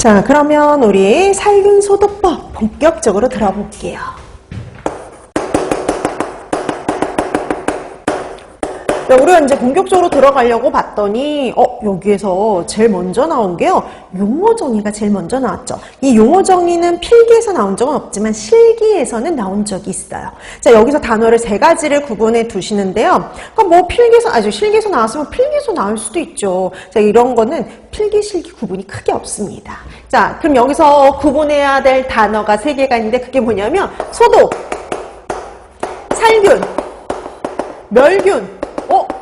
자, 그러면 우리 살균 소독법 본격적으로 들어볼게요. 자, 우리가 이제 본격적으로 들어가려고 봤더니 여기에서 제일 먼저 나온 게요, 용어 정의가 제일 먼저 나왔죠. 이 용어 정의는 필기에서 나온 적은 없지만 실기에서는 나온 적이 있어요. 자, 여기서 단어를 세 가지를 구분해 두시는데요. 그러니까 뭐 필기에서 실기에서 나왔으면 필기에서 나올 수도 있죠. 자, 이런 거는 필기 실기 구분이 크게 없습니다. 자, 그럼 여기서 구분해야 될 단어가 세 개가 있는데 그게 뭐냐면 소독, 살균, 멸균.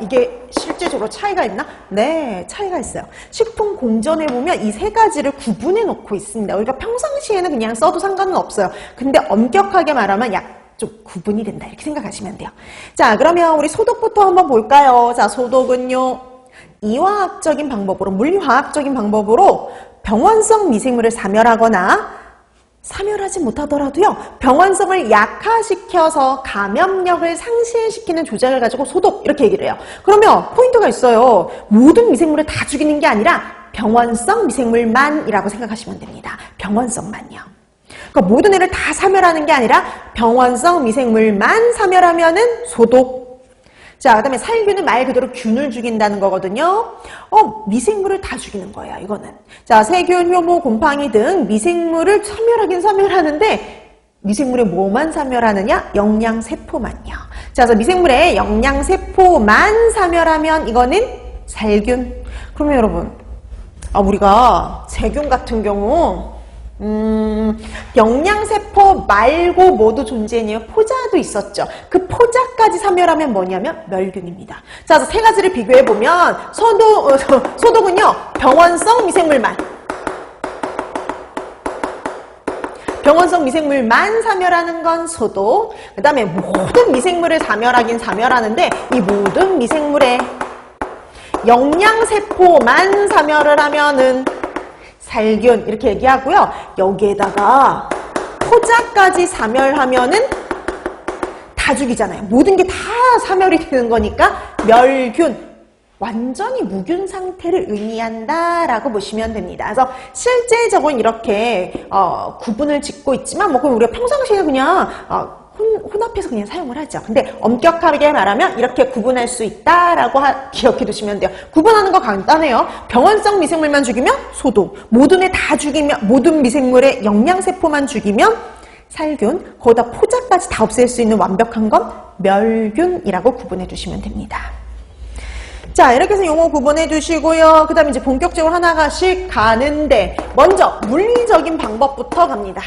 이게 실제적으로 차이가 있나? 네, 차이가 있어요. 식품 공전에 보면 이 세 가지를 구분해 놓고 있습니다. 우리가 평상시에는 그냥 써도 상관은 없어요. 근데 엄격하게 말하면 좀 구분이 된다, 이렇게 생각하시면 돼요. 자, 그러면 우리 소독부터 한번 볼까요? 자, 소독은요, 이화학적인 방법으로, 물리화학적인 방법으로 병원성 미생물을 사멸하거나 사멸하지 못하더라도요, 병원성을 약화시켜서 감염력을 상실시키는 조작을 가지고 소독, 이렇게 얘기를 해요. 그러면 포인트가 있어요. 모든 미생물을 다 죽이는 게 아니라 병원성 미생물만이라고 생각하시면 됩니다. 병원성만요. 그러니까 모든 애를 다 사멸하는 게 아니라 병원성 미생물만 사멸하면은 소독. 자, 그 다음에 살균은 말 그대로 균을 죽인다는 거거든요. 미생물을 다 죽이는 거예요, 이거는. 자, 세균, 효모, 곰팡이 등 미생물을 사멸하긴 사멸하는데 미생물의 뭐만 사멸하느냐? 영양세포만요. 자, 그래서 미생물의 영양세포만 사멸하면 이거는 살균. 그러면 여러분, 우리가 세균 같은 경우 영양세포 말고 뭐도 존재했냐면 포자도 있었죠. 그 포자까지 사멸하면 뭐냐면 멸균입니다. 자, 그래서 세 가지를 비교해보면 소독은요, 병원성 미생물만. 병원성 미생물만 사멸하는 건 소독. 그 다음에 모든 미생물을 사멸하긴 사멸하는데 이 모든 미생물의 영양세포만 사멸을 하면은 살균, 이렇게 얘기하고요. 여기에다가 포자까지 사멸하면은 다 죽이잖아요. 모든 게 다 사멸이 되는 거니까 멸균, 완전히 무균 상태를 의미한다라고 보시면 됩니다. 그래서 실제적으로 이렇게 구분을 짓고 있지만 그럼 우리가 평상시에 그냥 혼합해서 그냥 사용을 하죠. 근데 엄격하게 말하면 이렇게 구분할 수 있다라고 기억해 두시면 돼요. 구분하는 거 간단해요. 병원성 미생물만 죽이면 소독, 모든 애 다 죽이면, 모든 미생물의 영양세포만 죽이면 살균, 거기다 포자까지 다 없앨 수 있는 완벽한 건 멸균이라고 구분해 두시면 됩니다. 자, 이렇게 해서 용어 구분해 두시고요. 그 다음에 이제 본격적으로 하나씩 가는데 먼저 물리적인 방법부터 갑니다.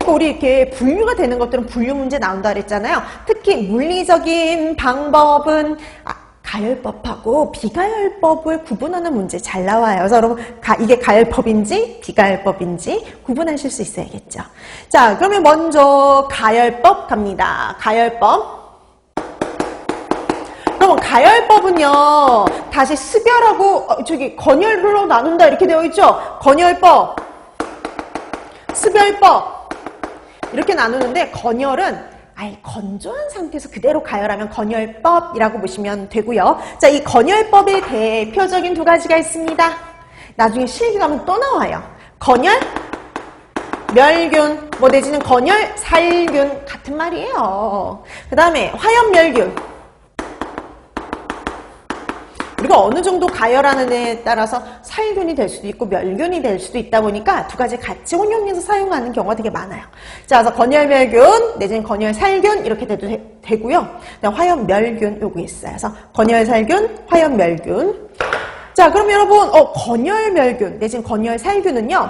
우리 이렇게 분류가 되는 것들은 분류 문제 나온다 그랬잖아요. 특히 물리적인 방법은 가열법하고 비가열법을 구분하는 문제 잘 나와요. 그래서 여러분 이게 가열법인지 비가열법인지 구분하실 수 있어야겠죠. 자, 그러면 먼저 가열법 갑니다. 가열법. 그럼 가열법은요, 다시 습열하고 건열로 나눈다 이렇게 되어 있죠. 건열법, 습열법 이렇게 나누는데 건열은 아예 건조한 상태에서 그대로 가열하면 건열법이라고 보시면 되고요. 자, 이 건열법의 대표적인 두 가지가 있습니다. 나중에 실기 가면 또 나와요. 건열, 멸균, 내지는 건열, 살균 같은 말이에요. 그 다음에 화염멸균. 우리가 어느 정도 가열하는 데에 따라서 살균이 될 수도 있고 멸균이 될 수도 있다 보니까 두 가지 같이 혼용해서 사용하는 경우가 되게 많아요. 자, 그래서 건열멸균 내지는 건열살균 이렇게 돼도 되고요. 화염멸균 요거 있어요. 그래서 건열살균, 화염멸균. 자, 그럼 여러분 건열멸균 내지는 건열살균은요,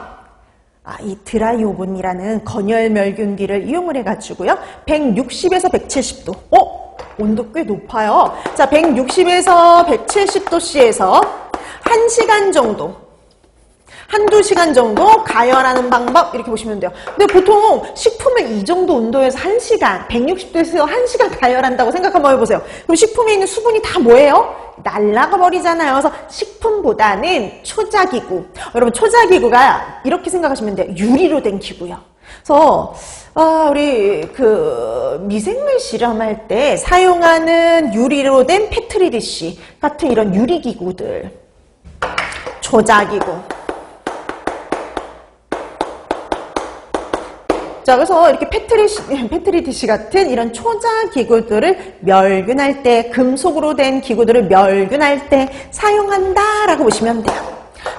이 드라이오븐이라는 건열멸균기를 이용을 해가지고요, 160에서 170도 온도 꽤 높아요. 자, 160에서 170도씨에서 1시간 정도, 한두 시간 정도 가열하는 방법 이렇게 보시면 돼요. 근데 보통 식품을 이 정도 온도에서 1시간, 160도에서 1시간 가열한다고 생각 한번 해보세요. 그럼 식품에 있는 수분이 다 뭐예요? 날아가 버리잖아요. 그래서 식품보다는 초자기구. 여러분, 초자기구가 이렇게 생각하시면 돼요. 유리로 된 기구요. 그래서 우리 미생물 실험할 때 사용하는 유리로 된 페트리 디시 같은 이런 유리기구들, 초자기구, 자, 그래서 이렇게 패트리 디시 같은 이런 초자 기구들을 멸균할 때, 금속으로 된 기구들을 멸균할 때 사용한다라고 보시면 돼요.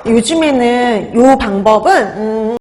요즘에는 이 방법은